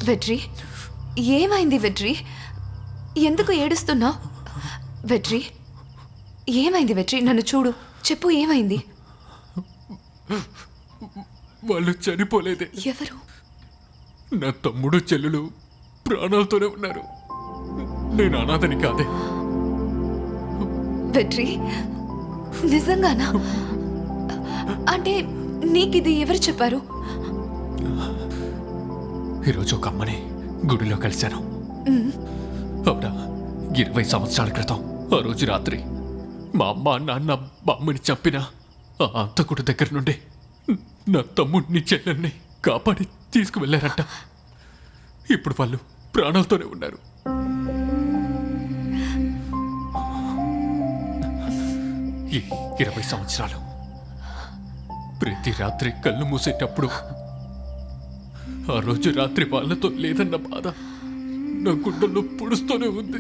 వెట్రి, ఏమైంది వెట్రి? ఎందుకు ఏడుస్తున్నావు? వెట్రి, ఏమైంది వెట్రి? నన్ను చూడు, చెప్పు ఏమైంది? వాళ్ళు చనిపోలేదే. ఎవరు? నా తమ్ముడు చెల్లెలు ప్రాణాలతోనే ఉన్నారు. నేను అనాథని కాదే. వెట్రి, నిజంగానా? అంటే నీకిది ఎవరు చెప్పారు? ఈరోజు ఒక అమ్మని గుడిలో కలిశాను. అవునా, 20 సంవత్సరాల క్రితం ఆ రోజు రాత్రి మా అమ్మ నాన్న బామ్మని చంపిన ఆ అంతకుడి దగ్గర నుండి నా తమ్ముడిని చెల్లెల్ని కాపాడి తీసుకువెళ్ళారంట. ఇప్పుడు వాళ్ళు ప్రాణాలతోనే ఉన్నారు. ఈ 20 సంవత్సరాలు ప్రతి రాత్రి కళ్ళు మూసేటప్పుడు ఆ రోజు రాత్రి వాళ్ళతో లేదన్న బాధ నా గుండెల్లో పుడుస్తూనే ఉంది.